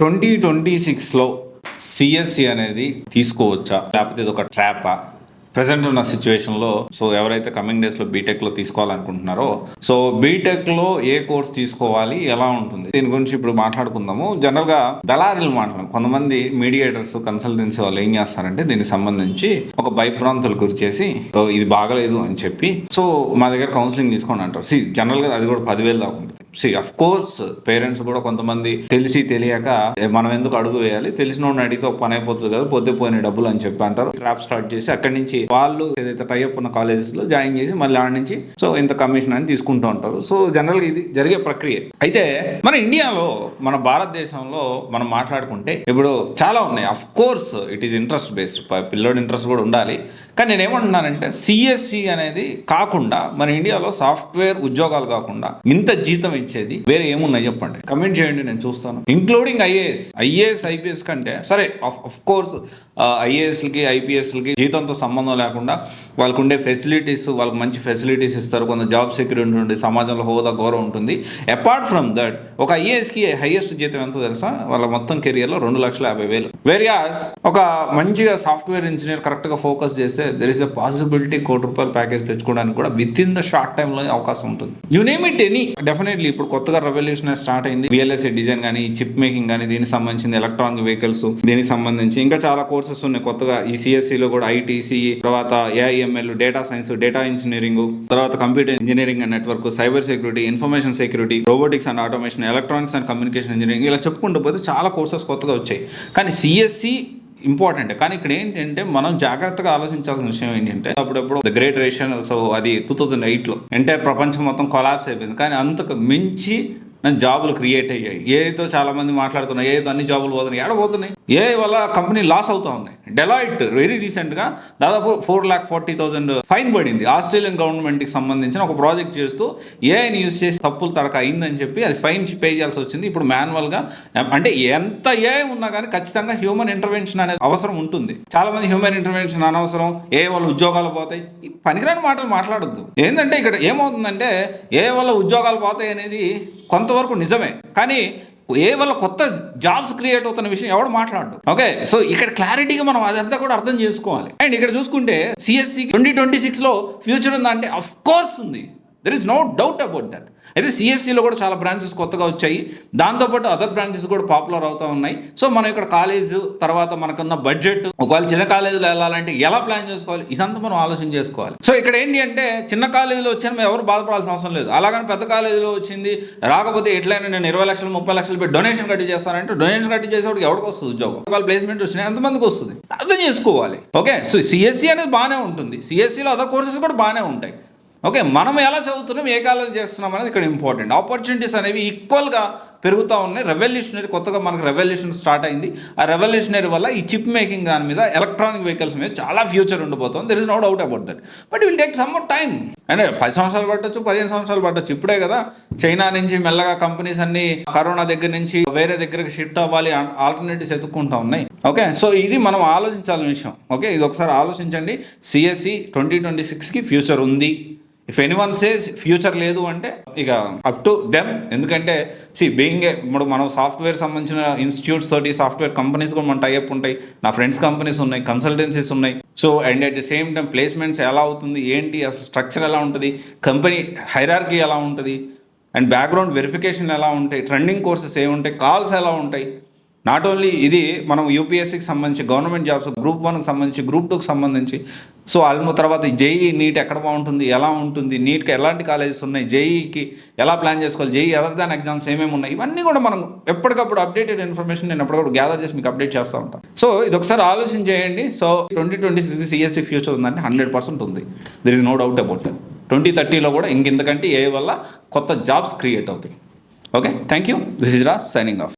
2026లో CSC అనేది తీసుకోవచ్చా, లేకపోతే ఇది ఒక ట్రాపా? ప్రజెంట్ ఉన్న సిచ్యువేషన్లో ఎవరైతే కమింగ్ డేస్లో బీటెక్లో తీసుకోవాలనుకుంటున్నారో బీటెక్లో ఏ కోర్స్ తీసుకోవాలి, ఎలా ఉంటుంది, దీని గురించి ఇప్పుడు మాట్లాడుకుందాము. జనరల్గా దళారీలు కొంతమంది మీడియేటర్స్, కన్సల్టెన్సీ వాళ్ళు ఏం చేస్తారంటే దీనికి సంబంధించి ఒక భయభ్రాంతులు గురి చేసి ఇది బాగలేదు అని చెప్పి మా దగ్గర కౌన్సిలింగ్ తీసుకోండి అంటారు. జనరల్గా అది కూడా 10,000 దాకా ఉంటుంది. అఫ్ కోర్స్ పేరెంట్స్ కూడా కొంతమంది తెలిసి తెలియక మనం ఎందుకు అడుగు వేయాలి, తెలిసిన వాడిని అడిగితే ఒక పని అయిపోతుంది కదా, పొద్దుపోయిన డబ్బులు అని చెప్పి అంటారు. ట్రాప్ స్టార్ట్ చేసి అక్కడి నుంచి వాళ్ళు ఏదైతే టైఅప్ ఉన్న కాలేజెస్ లో జాయిన్ చేసి మళ్ళీ ఆడ నుంచి ఇంత కమిషన్ అని తీసుకుంటూ ఉంటారు. జనరల్ గా ఇది జరిగే ప్రక్రియ. అయితే మన ఇండియాలో, మన భారతదేశంలో మనం మాట్లాడుకుంటే ఇప్పుడు చాలా ఉన్నాయి. Of course it is interest based, పిల్లోడి ఇంట్రెస్ట్ కూడా ఉండాలి. కానీ నేనేమంటున్నానంటే సిఎస్సి అనేది కాకుండా మన ఇండియాలో సాఫ్ట్వేర్ ఉద్యోగాలు కాకుండా ఇంత జీతం ఇచ్చేది వేరే ఏమున్నాయి చెప్పండి, కమెంట్ చేయండి, నేను చూస్తాను. ఇంక్లూడింగ్ ఐఏఎస్ ఐపీఎస్ కంటే సరే ఆఫ్ కోర్స్ ఐఏఎస్లకి ఐపీఎస్లకి జీతంతో సంబంధం లేకుండా వాళ్ళకు ఉండే ఫెసిలిటీస్, వాళ్ళకి మంచి ఫెసిలిటీస్ ఇస్తారు, కొంత జాబ్ సెక్యూరిటీ ఉంటుంది, సమాజంలో హోదా గౌరవం ఉంటుంది. అపార్ట్ ఫ్రమ్ దట్ ఒక ఐఏఎస్కి హైయెస్ట్ జీతం ఎంత తెలుసా? వాళ్ళ మొత్తం కెరియర్లో 2,50,000. వేరియాస్ ఒక మంచిగా సాఫ్ట్వేర్ ఇంజనీర్ కరెక్ట్గా ఫోకస్ చేస్తే there is a possibility ₹1,00,00,000 package తెచ్చుకోవడానికి కూడా విత్ ఇన్ ద షార్ట్ టైంలో అవకాశం ఉంటుంది. You name it any. Definitely ఇప్పుడు కొత్తగా రెవల్యూషన్ స్టార్ట్ అయింది. VLSI డిజైన్ కానీ, చిప్ మేకింగ్ కానీ, దీనికి సంబంధించింది ఎలక్ట్రానిక్ వెహికల్స్, దీనికి సంబంధించి ఇంకా చాలా కోర్సెస్ ఉన్నాయి కొత్తగా. ఈ సిఎస్సిలో కూడా ITC, తర్వాత AIML, data science, data engineering, తర్వాత computer engineering and network, cyber security, information security, robotics and automation, electronics and communication engineering, ఇలా చెప్పుకుంటూ పోతే చాలా కోర్సెస్ కొత్తగా వచ్చాయి. కానీ సిఎస్సి ఇంపార్టెంట్. కానీ ఇక్కడ ఏంటంటే మనం జాగ్రత్తగా ఆలోచించాల్సిన విషయం ఏంటంటే అప్పుడప్పుడు ద గ్రేట్ రేషన్, అది 2008లో ఎంటైర్ ప్రపంచం మొత్తం కొలాప్స్ అయిపోయింది. కానీ అంతకు మించి జాబులు క్రియేట్ అయ్యాయి. ఏఐతో చాలా మంది మాట్లాడుతున్నాయి, ఏఐతో అన్ని జాబులు పోతున్నాయి. ఏడబోతున్నాయి? ఏఐ వల్ల కంపెనీ లాస్ అవుతా ఉన్నాయి. డెలాయిట్ వెరీ రీసెంట్గా దాదాపు 4,40,000 ఫైన్ పడింది ఆస్ట్రేలియన్ గవర్నమెంట్కి సంబంధించిన ఒక ప్రాజెక్ట్ చేస్తూ ఏఐని యూజ్ చేసి తప్పులు తడక అయిందని చెప్పి అది ఫైన్ పే చేయాల్సి వచ్చింది. ఇప్పుడు మాన్యువల్గా, అంటే ఎంత ఏఐ ఉన్నా కానీ ఖచ్చితంగా హ్యూమన్ ఇంటర్వెన్షన్ అనేది అవసరం ఉంటుంది. చాలా మంది హ్యూమన్ ఇంటర్వెన్షన్ అనవసరం, ఏఐ వల్ల ఉద్యోగాలు పోతాయి, ఈ పనికిరాని మాటలు మాట్లాడొద్దు. ఏంటంటే ఇక్కడ ఏమవుతుందంటే ఏఐ వల్ల ఉద్యోగాలు పోతాయి అనేది కొంతవరకు నిజమే, కానీ ఏ వల్ల కొత్త జాబ్స్ క్రియేట్ అవుతున్న విషయం ఎవడు మాట్లాడు. ఓకే, ఇక్కడ క్లారిటీగా మనం అదంతా కూడా అర్థం చేసుకోవాలి. అండ్ ఇక్కడ చూసుకుంటే సిఎస్సి 2026లో ఫ్యూచర్ ఉందా అంటే అఫ్ కోర్స్ ఉంది. There is no doubt about that. అయితే సిఎస్సిలో కూడా చాలా బ్రాంచెస్ కొత్తగా వచ్చాయి. దాంతోపాటు అదర్ బ్రాంచెస్ కూడా పాపులర్ అవుతూ ఉన్నాయి. మనం ఇక్కడ కాలేజ్, తర్వాత మనకున్న బడ్జెట్, ఒకవేళ చిన్న కాలేజీలో వెళ్ళాలంటే ఎలా ప్లాన్ చేసుకోవాలి, ఇదంతా మనం ఆలోచన చేసుకోవాలి. ఇక్కడ ఏంటి అంటే చిన్న కాలేజీలో వచ్చాను ఎవరు బాధపడాల్సిన అవసరం లేదు. అలాగని పెద్ద కాలేజీలో వచ్చింది రాకపోతే ఎట్లయినా నేను 20 లక్షలు 30 లక్షలు పెట్టి డొనేషన్ కట్టి చేస్తానంటే డొనేషన్ కట్టి చేసేవాడికి ఎవరికి వస్తుంది ఉద్యోగం? వాళ్ళ ప్లేస్మెంట్ వచ్చినాయి, ఎంతమందికి వస్తుంది అర్థం చేసుకోవాలి. ఓకే, సిఎస్సి అనేది బాగానే ఉంటుంది, సిఎస్సిలో అదర్ కోర్సెస్ కూడా బాగానే ఉంటాయి. ఓకే, మనం ఎలా చదువుతున్నాం, ఏ కాలేజ్ చేస్తున్నాం అనేది ఇక్కడ ఇంపార్టెంట్. ఆపర్చునిటీస్ అనేవి ఈక్వల్గా పెరుగుతూ ఉన్నాయి. రెవల్యూషనరీ, కొత్తగా మనకు రెవల్యూషన్ స్టార్ట్ అయింది. ఆ రెవల్యూషనరీ వల్ల ఈ చిప్ మేకింగ్ దాని మీద, ఎలక్ట్రానిక్ వెహికల్స్ మీద చాలా ఫ్యూచర్ ఉండబోతుంది. There is no doubt about that. But will take some more time. అంటే 10 సంవత్సరాలు పట్టచ్చు, 15 సంవత్సరాలు పట్టచ్చు. ఇప్పుడే కదా చైనా నుంచి మెల్లగా కంపెనీస్ అన్ని కరోనా దగ్గర నుంచి వేరే దగ్గరికి షిఫ్ట్ అవ్వాలి, ఆల్టర్నేటివ్స్ ఎత్తుక్కుంటూ ఉన్నాయి. ఓకే, ఇది మనం ఆలోచించాల్సిన విషయం. ఓకే, ఇది ఒకసారి ఆలోచించండి. సిఎస్సి 2026కి ఫ్యూచర్ ఉంది. ఇఫ్ ఎనీవన్ సేస్ ఫ్యూచర్ లేదు అంటే ఇక అప్ టు దెమ్. ఎందుకంటే ఇప్పుడు మనం సాఫ్ట్వేర్ సంబంధించిన ఇన్స్టిట్యూట్స్ తోటి, సాఫ్ట్వేర్ కంపెనీస్ కూడా మన టైఅప్ ఉంటాయి. నా ఫ్రెండ్స్ కంపెనీస్ ఉన్నాయి, కన్సల్టెన్సీస్ ఉన్నాయి. And at the same time placements ఎలా అవుతుంది, ఏంటి అసలు స్ట్రక్చర్ ఎలా ఉంటుంది, కంపెనీ హైరార్కీ ఎలా ఉంటుంది, అండ్ బ్యాక్గ్రౌండ్ వెరిఫికేషన్ ఎలా ఉంటాయి, ట్రెండింగ్ కోర్సెస్ ఏముంటాయి, కాల్స్ ఎలా ఉంటాయి. నాట్ ఓన్లీ ఇది మనం యూపీఎస్సీకి సంబంధించి గవర్నమెంట్ జాబ్స్, గ్రూప్ 1కి సంబంధించి, గ్రూప్ 2కి సంబంధించి, తర్వాత జేఈ నీట్ ఎక్కడ బాగుంటుంది, ఎలా ఉంటుంది, నీట్కి ఎలాంటి కాలేజెస్ ఉన్నాయి, జేఈకి ఎలా ప్లాన్ చేసుకోవాలి, జేఈ అదర్ దాన్ ఎగ్జామ్స్ ఏమేమి ఉన్నాయి, ఇవన్నీ కూడా మనం ఎప్పటికప్పుడు అప్డేటెడ్ ఇన్ఫర్మేషన్ నేను ఎప్పటికప్పుడు గ్యాదర్ చేసి మీకు అప్డేట్ చేస్తూ ఉంటాను. ఇది ఒకసారి ఆలోచన చేయండి. 2026 సిఎస్సి ఫ్యూచర్ ఉందంటే 100% ఉంది. There is no doubt about that. 2030లో కూడా ఇంకెంతకంటే ఏ వల్ల కొత్త జాబ్స్ క్రియేట్ అవుతాయి. Okay, thank you. This is Raj signing of.